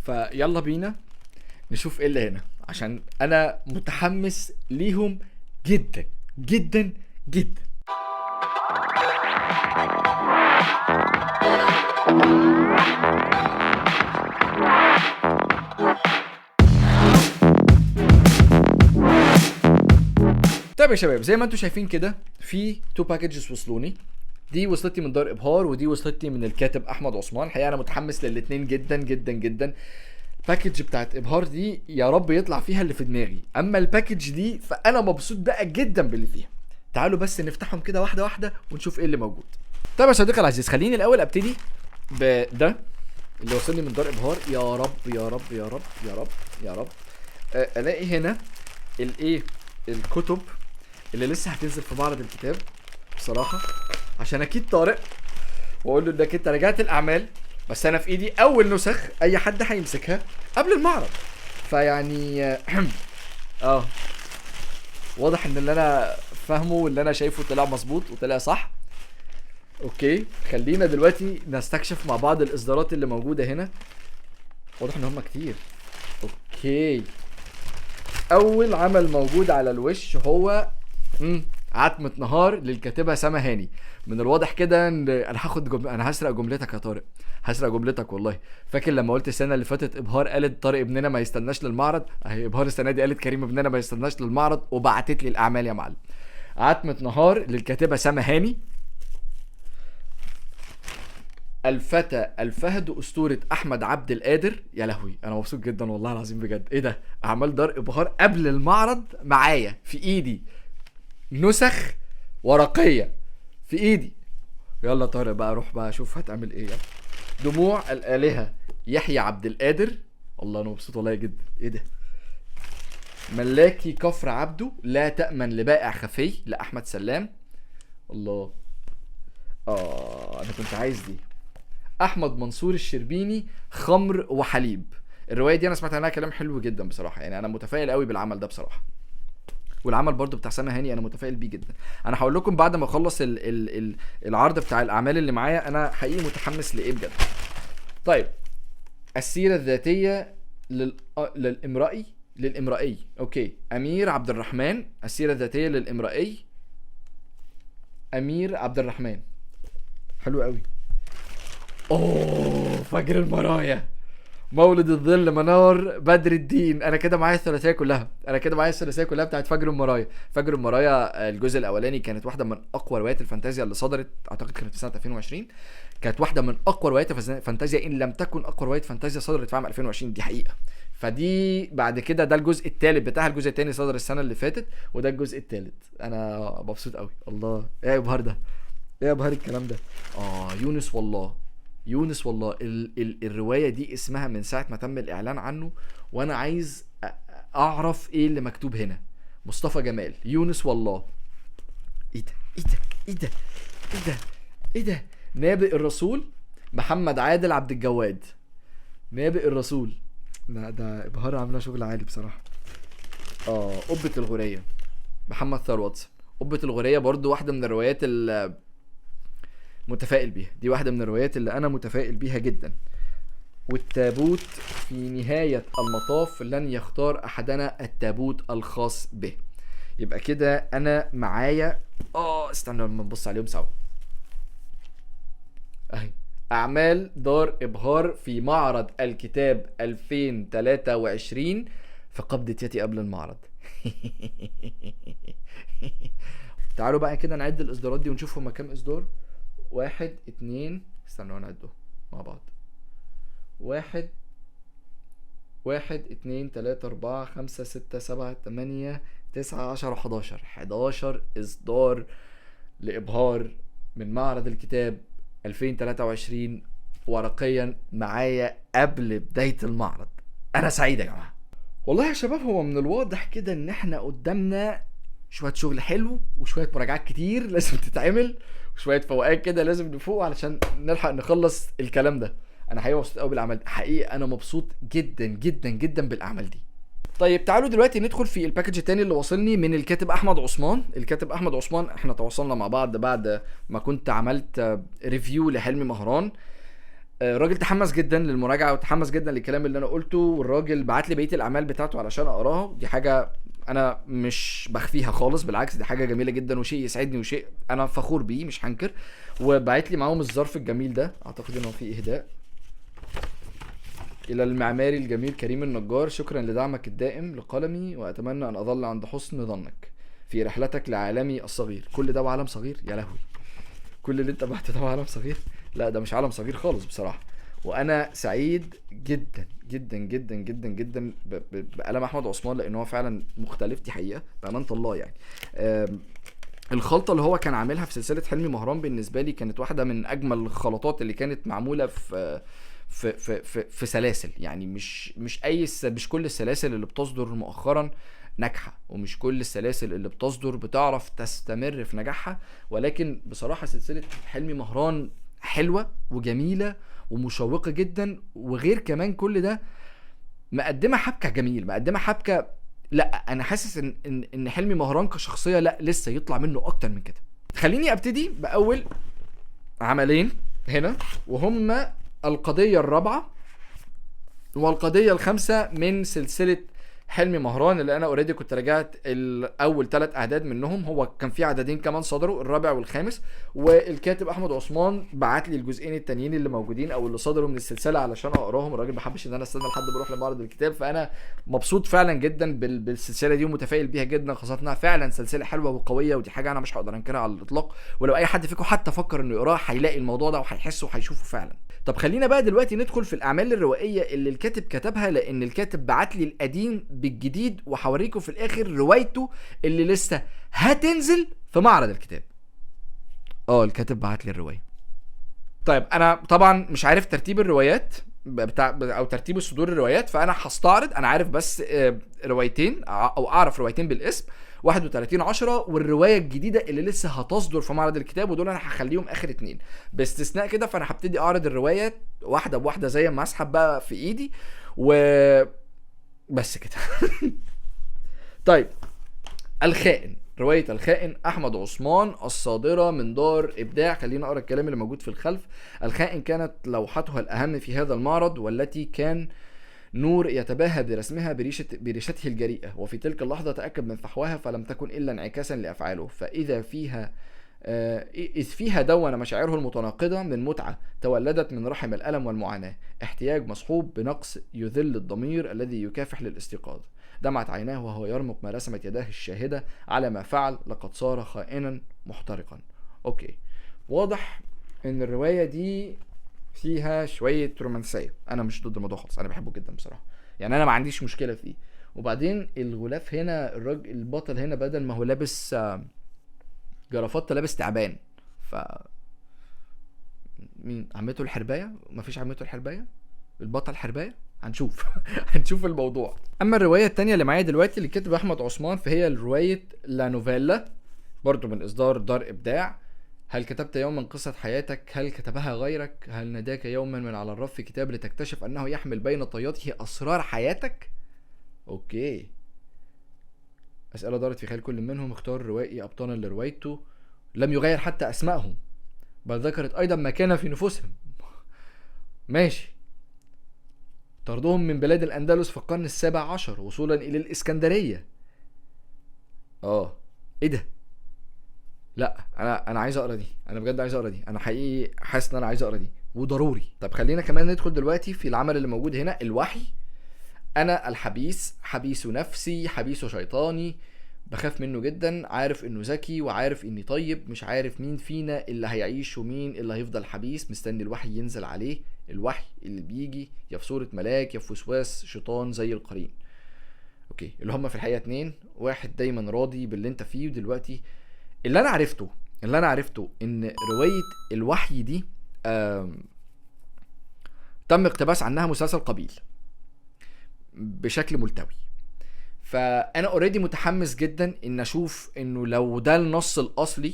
فيلا بينا نشوف ايه اللي هنا، عشان انا متحمس ليهم جدا جدا جدا. طيب يا شباب، زي ما انتم شايفين كده في تو باكجز وصلوني. دي وصلتني من دار ابهار، ودي وصلتني من الكاتب احمد عثمان. الحقيقه انا متحمس للاثنين جدا جدا جدا. الباكج بتاعت ابهار دي يا رب يطلع فيها اللي في دماغي، اما الباكج دي فانا مبسوط بقى جدا باللي فيها. تعالوا بس نفتحهم كده واحده واحده ونشوف ايه اللي موجود. طيب يا صديقي العزيز، خليني الاول ابتدي بده اللي وصلني من دار ابهار. يا رب يا رب يا رب يا رب يا رب الاقي هنا الايه، الكتب اللي لسه هتنزل في معرض الكتاب بصراحه، عشان اكيد طارق واقول له انك انت رجعت الاعمال، بس انا في ايدي اول نسخ اي حد هيمسكها قبل المعرض. فيعني واضح ان اللي انا فاهمه واللي انا شايفه طلع مظبوط وطلع صح. اوكي، خلينا دلوقتي نستكشف مع بعض الاصدارات اللي موجوده هنا. واضح ان هم كتير. اوكي، اول عمل موجود على الوش هو عتمة نهار للكاتبة سما هاني. من الواضح كده ان انا انا هسرق جملتك يا طارق، هسرق جملتك والله. فاكر لما قلت السنه اللي فاتت ابهار قالت طارق ابننا ما يستناش للمعرض؟ اهي ابهار السنه دي قالت كريم ابننا ما يستناش للمعرض، وبعتت لي الاعمال يا معلم. عتمة نهار للكاتبة سما هاني. الفتى الفهد اسطورة احمد عبد القادر. يا لهوي انا مبسوط جدا والله العظيم بجد. ايه ده، اعمال دار ابهار قبل المعرض معايا في ايدي، نسخ ورقية في ايدي. يلا طارق بقى، روح بقى شوف هتعمل ايه. دموع الآلهة يحيى عبد القادر. الله انا مبسوط والله جدا. ايه ده، ملاكي كفر عبده لا تأمن لبائع خفي لأحمد سلام. الله، انا كنت عايز دي. احمد منصور الشربيني خمر وحليب. الرواية دي انا سمعت عنها كلام حلو جدا بصراحة، يعني انا متفائل قوي بالعمل ده بصراحة. والعمل برضو بتاع سما هاني انا متفائل بيه جدا. انا هقول لكم بعد ما اخلص العرض بتاع الاعمال اللي معايا انا حقيقي متحمس لايه بجد. طيب، السيرة الذاتية للامرئي. اوكي، امير عبد الرحمن. السيرة الذاتية للامرئي امير عبد الرحمن. حلو قوي. فجر المرايا، مولد الظل، منار بدر الدين. انا كده معايا الثلاثيه كلها، بتاعت فجر المرايا. فجر المرايا الجزء الاولاني كانت واحده من اقوى روايات الفانتازيا اللي صدرت، اعتقد كانت في سنه 2020. كانت واحده من اقوى روايات الفانتازيا ان لم تكن اقوى روايه فانتازيا صدرت في عام 2020، دي حقيقه. فدي بعد كده ده الجزء الثالث بتاعها. الجزء الثاني صدر السنه اللي فاتت، وده الجزء الثالث. انا مبسوط قوي. الله، ايه يا ابهار ده، ايه يا ابهار الكلام ده. يونس والله الرواية دي اسمها من ساعة ما تم الإعلان عنه وأنا عايز أعرف إيه اللي مكتوب هنا. مصطفى جمال، يونس والله. إيه ده إيه ده إيه ده إيه ده إيه ده. نابئ الرسول محمد عادل عبد الجواد. نابئ الرسول، لا ده إبهار عاملة شغل عالي بصراحة. قبة الغورية محمد ثروت. قبة الغورية برضو واحدة من الروايات متفائل بيها، دي واحدة من الروايات اللي أنا متفائل بيها جدا. والتابوت في نهاية المطاف لن يختار أحدنا التابوت الخاص به. يبقى كده أنا معايا استنى لما نبص عليهم سوا. أهي أعمال دار إبهار في معرض الكتاب 2023 في قبضة يدي قبل المعرض. تعالوا بقى كده نعد الإصدارات دي ونشوف هما كام إصدار. 1 2 استنوا نعدهم مع بعض. 1 2 3 4 5 6 7 8 9 10 11 إصدار لإبهار من معرض الكتاب 2023 ورقيا معايا قبل بداية المعرض. أنا سعيد يا جماعة والله يا شباب. هو من الواضح كده إن إحنا قدامنا شوية شغل حلو وشوية مراجعات كتير لازم تتعمل، وشويه فوقات كده لازم نفوق علشان نلحق نخلص الكلام ده. انا حقيقي مبسوط قوي بالاعمال دي، حقيقي انا مبسوط جدا جدا جدا بالاعمال دي. طيب تعالوا دلوقتي ندخل في الباكج التاني اللي واصلني من الكاتب احمد عثمان. الكاتب احمد عثمان احنا تواصلنا مع بعض بعد ما كنت عملت ريفيو لحلمي مهران. الراجل تحمس جدا للمراجعه وتحمس جدا للكلام اللي انا قلته، والراجل بعت لي بقيه الاعمال بتاعته علشان اقراها. دي حاجه انا مش بخفيها خالص، بالعكس دي حاجه جميله جدا وشيء يسعدني وشيء انا فخور بيه مش هنكر. وبعت لي معاهم الظرف الجميل ده، اعتقد انه فيه اهداء. الى المعماري الجميل كريم النجار، شكرا لدعمك الدائم لقلمي، واتمنى ان اظل عند حسن ظنك في رحلتك لعالمي الصغير. كل ده وعالم صغير؟ يا لهوي، كل اللي انت بعته ده عالم صغير؟ لا ده مش عالم صغير خالص بصراحه. وانا سعيد جدا جدا جدا جدا جدا بقلم احمد عثمان، لان هو فعلا مختلف، دي حقيقه بامانه الله يعني. الخلطه اللي هو كان عاملها في سلسله حلمي مهران بالنسبه لي كانت واحده من اجمل الخلطات اللي كانت معموله في سلاسل. يعني مش كل السلاسل اللي بتصدر مؤخرا ناجحه، ومش كل السلاسل اللي بتصدر بتعرف تستمر في نجاحها، ولكن بصراحه سلسله حلمي مهران حلوه وجميله ومشوقه جدا. وغير كمان كل ده مقدمه حبكه جميل، مقدمه حبكه. لا انا حاسس ان حلمي مهران كشخصيه لا لسه يطلع منه اكتر من كده. خليني ابتدي باول عملين هنا، وهما القضيه الرابعه والقضيه الخامسه من سلسله حلمي مهران، اللي انا اوريدي كنت راجعت الاول 3 اعداد منهم. هو كان في عددين كمان صدروا، الرابع والخامس، والكاتب احمد عثمان بعت لي الجزئين التانيين اللي موجودين او اللي صدروا من السلسله علشان اقراهم. الراجل ما حبش ان انا استنى لحد ما اروح لمعرض الكتاب، فانا مبسوط فعلا جدا بالسلسله دي ومتفائل بيها جدا، خاصه انها فعلا سلسله حلوه وقويه، ودي حاجه انا مش هقدر انكرها على الاطلاق. ولو اي حد فيكم حتى فكر انه يقراه هيلاقي الموضوع ده وهيحسه وهيشوفه فعلا. طب خلينا بقى دلوقتي ندخل في الاعمال الروائيه اللي الكاتب كتبها، لان الكاتب بعت لي القديم بالجديد، وهوريكم في الاخر روايته اللي لسه هتنزل في معرض الكتاب. الكاتب بعت لي الروايه. طيب انا طبعا مش عارف ترتيب الروايات او ترتيب الصدور الروايات، فانا هستعرض. انا عارف بس روايتين او اعرف روايتين بالاسم، 31/10 والروايه الجديده اللي لسه هتصدر في معرض الكتاب، ودول انا هخليهم اخر 2 باستثناء كده. فانا هبتدي اعرض الروايات واحده بواحده زي ما اسحب بقى في ايدي بس كده. طيب الخائن، رواية الخائن أحمد عثمان الصادرة من دار إبداع. خلينا أقرأ الكلام اللي موجود في الخلف. الخائن كانت لوحتها الأهم في هذا المعرض، والتي كان نور يتباهى برسمها بريشته الجريئة، وفي تلك اللحظة تأكد من فحواها فلم تكن إلا انعكاسا لأفعاله، إذ فيها دون مشاعره المتناقضة من متعة تولدت من رحم الألم والمعاناة، احتياج مصحوب بنقص يذل الضمير الذي يكافح للاستيقاظ. دمعت عيناه وهو يرمق ما رسمت يداه الشاهدة على ما فعل، لقد صار خائنا محترقا. اوكي، واضح ان الرواية دي فيها شوية رومانسية. انا مش ضد الموضوع خالص، انا بحبه جدا بصراحة، يعني انا ما عنديش مشكلة فيه. وبعدين الغلاف هنا، البطل هنا بدل ما هو لابس جرافات لابس تعبان. ف مين عمته الحرباية؟ مفيش عمته الحرباية، البطل حرباية، هنشوف. هنشوف الموضوع. اما الروايه التانية اللي معايا دلوقتي اللي كتب احمد عثمان، فهي روايه لا نوفيلا برضو من اصدار دار ابداع. هل كتبت يوما قصه حياتك؟ هل كتبها غيرك؟ هل ناداك يوما من على الرف كتاب لتكتشف انه يحمل بين طياته اسرار حياتك؟ اوكي، اسئله دارت في خيال كل منهم. اختار الروائي ابطالا لروايته لم يغير حتى اسمائهم، بل ذكرت ايضا ما كان في نفوسهم. ماشي. طردهم من بلاد الأندلس في القرن ال17 وصولا إلى الإسكندرية. إيه ده؟ لا أنا عايز أقرأ دي، أنا بجد عايز أقرأ دي، أنا حقيقي حاسس إن أنا عايز أقرأ دي وضروري. طب خلينا كمان ندخل دلوقتي في العمل اللي موجود هنا، الوحي. أنا الحبيس، حبيس نفسي، حبيس شيطاني، بخاف منه جدا، عارف انه ذكي وعارف اني طيب، مش عارف مين فينا اللي هيعيش ومين اللي هيفضل حبيس، مستني الوحي ينزل عليه، الوحي اللي بيجي يا في صورة ملاك يا في وسواس شيطان زي القرين. اوكي، اللي هم في الحقيقة 2، واحد دايما راضي باللي انت فيه. ودلوقتي اللي انا عرفته ان رواية الوحي دي تم اقتباس عنها مسلسل قبيل بشكل ملتوي. فانا اوريدي متحمس جدا ان اشوف انه لو ده النص الاصلي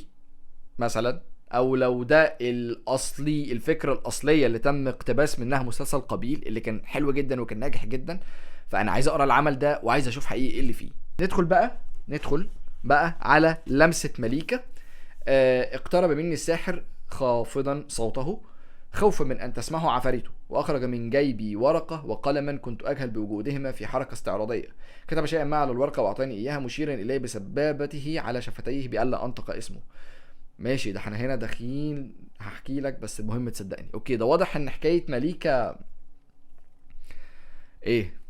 مثلا، او لو ده الاصلي، الفكره الاصليه اللي تم اقتباس منها مسلسل قبيل اللي كان حلو جدا وكان ناجح جدا. فانا عايز اقرا العمل ده وعايز اشوف حقيقي ايه اللي فيه. ندخل بقى على لمسه مليكه. اقترب مني الساحر خافضا صوته، خوفا من ان تسمعه عفاريته، واخرج من جيبي ورقه وقلما كنت اجهل بوجودهما في حركه استعراضيه. كتب شيئا ما على الورقه واعطاني اياها مشيرا الي بسبابته على شفتيه بألا انطق اسمه. ماشي، ده احنا هنا داخلين هحكي لك، بس المهم تصدقني. اوكي، ده واضح ان حكايه مليكه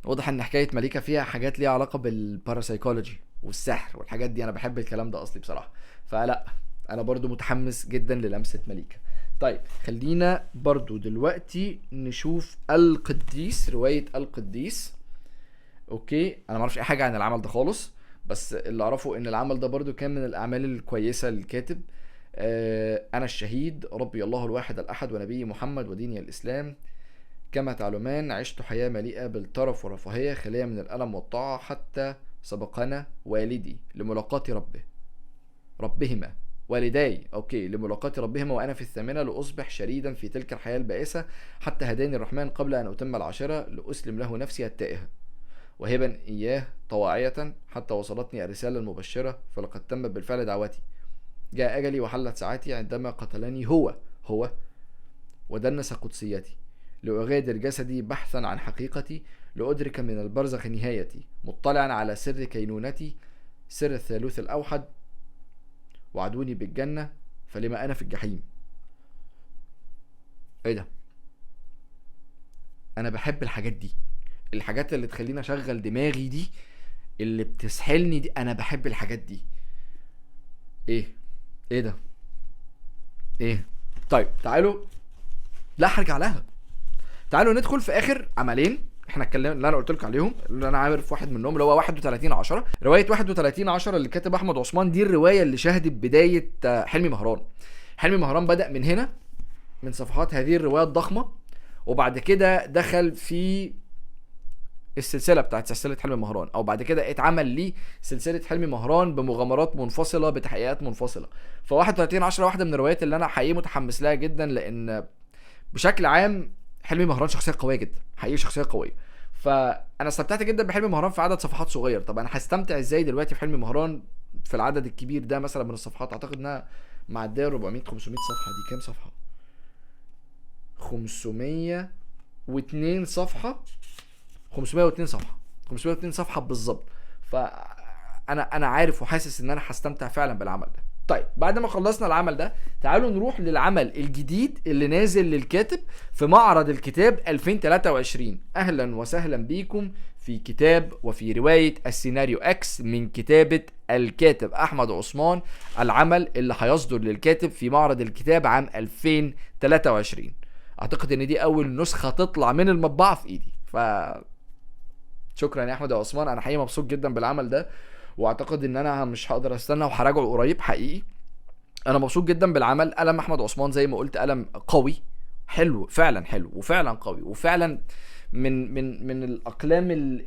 واضح ان حكايه مليكه فيها حاجات ليها علاقه بالباراسايكولوجي والسحر والحاجات دي. انا بحب الكلام ده اصلي بصراحه، فلا انا برضو متحمس جدا للمسه مليكه. طيب خلينا برضو دلوقتي نشوف القديس، روايه القديس. اوكي، انا معرفش اي حاجه عن العمل ده خالص، بس اللي اعرفه ان العمل ده برضو كان من الاعمال الكويسه للكاتب. انا الشهيد، ربي الله الواحد الاحد ونبي محمد وديني الاسلام. كما تعلمان عشت حياة مليئة بالترف والرفاهية، خالية من الألم والطاعة، حتى سبقنا والدي لملاقاة ربهما والداي لملاقاة ربهما وأنا في الثامنة لأصبح شريدا في تلك الحياة البائسة، حتى هداني الرحمن قبل أن أتم العاشرة لأسلم له نفسي التائهة، وهبا إياه طواعية حتى وصلتني الرسالة المبشرة، فلقد تم بالفعل دعوتي. جاء أجلي وحلت ساعتي عندما قتلني هو ودنس قدسيتي، لأغادر جسدي بحثا عن حقيقتي، لأدرك من البرزخ نهايتي، مطلعا على سر كينونتي، سر الثالوث الأوحد، وعدوني بالجنة فلما أنا في الجحيم. ايه ده؟ أنا بحب الحاجات دي، الحاجات اللي تخليني أشغل دماغي دي، اللي بتسحلني دي، أنا بحب الحاجات دي. ايه ده؟ طيب تعالوا، لا هرجع لها. تعالوا ندخل في اخر عملين احنا اتكلمنا اللي انا قلت لكم عليهم، اللي انا عارف واحد منهم اللي هو 31/10. روايه 31/10 اللي كاتب احمد عثمان، دي الروايه اللي شهدت بدايه حلمي مهران. حلمي مهران بدأ من هنا، من صفحات هذه الروايه الضخمه، وبعد كده دخل في السلسله بتاعت سلسله حلمي مهران، او بعد كده اتعمل ليه سلسله حلمي مهران بمغامرات منفصله بتحقيقات منفصله. ف 31/10 واحده من الروايات اللي انا حقيقي متحمس لها جدا، لان بشكل عام حلمي مهران شخصيه قويه جدا، حقيقي شخصيه قويه. فانا استمتعت جدا بحلمي مهران في عدد صفحات صغير. طب انا هستمتع ازاي دلوقتي في حلمي مهران في العدد الكبير ده مثلا من الصفحات؟ اعتقد انها معديه 400 500 صفحه. دي كام صفحه؟ 502 صفحه 502 صفحه بالظبط. فانا عارف وحاسس ان انا هستمتع فعلا بالعمل ده. طيب بعد ما خلصنا العمل ده، تعالوا نروح للعمل الجديد اللي نازل للكاتب في معرض الكتاب 2023. اهلا وسهلا بيكم في كتاب وفي رواية السيناريو اكس من كتابة الكاتب احمد عثمان، العمل اللي هيصدر للكاتب في معرض الكتاب عام 2023. اعتقد ان دي اول نسخة تطلع من المطبعة في ايدي، شكرا يا احمد عثمان. انا حقيقي مبسوط جدا بالعمل ده، واعتقد ان انا مش هقدر استنى وهراجعه قريب. حقيقي انا مبسوط جدا بالعمل. قلم احمد عثمان زي ما قلت قلم قوي، حلو فعلا، حلو وفعلا قوي، وفعلا من الاقلام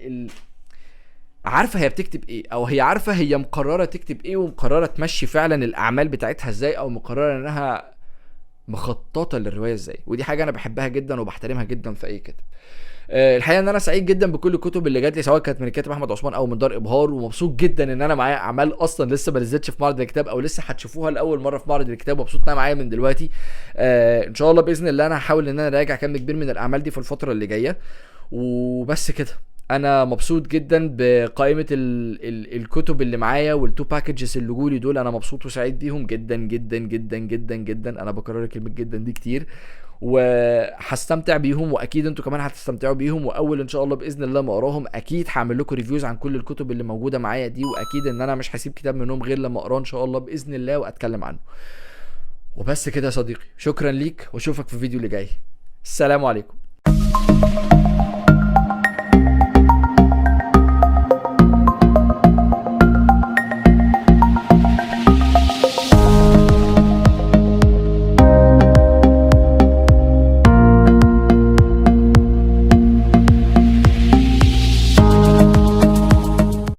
عارفه هي بتكتب ايه، او هي عارفه هي مقرره تكتب ايه، ومقرره تمشي فعلا الاعمال بتاعتها ازاي، او مقرره انها مخططه للروايه ازاي. ودي حاجه انا بحبها جدا وبحترمها جدا في اي كاتب. الحقيقه ان انا سعيد جدا بكل الكتب اللي جات لي، سواء كانت من الكاتب احمد عثمان او من دار ابهار، ومبسوط جدا ان انا معايا اعمال اصلا لسه ما نزلتش في معرض الكتاب، او لسه هتشوفوها لاول مره في معرض الكتاب. مبسوط انها معايا من دلوقتي. ان شاء الله باذن الله انا هحاول ان انا اراجع كم كبير من الاعمال دي في الفتره اللي جايه. وبس كده، انا مبسوط جدا بقائمه الكتب اللي معايا والتو باكجز اللي جولي دول. انا مبسوط وسعيد بيهم جدا جدا جدا جدا جدا. انا بكرر كلمه جدا دي كتير، وهستمتع بيهم، واكيد انتوا كمان هتستمتعوا بيهم. واول ان شاء الله باذن الله ما اقراهم اكيد هعمل لكم ريفيوز عن كل الكتب اللي موجوده معايا دي، واكيد ان انا مش هسيب كتاب منهم غير لما اقراه ان شاء الله باذن الله واتكلم عنه. وبس كده يا صديقي، شكرا ليك، واشوفك في الفيديو اللي جاي. السلام عليكم.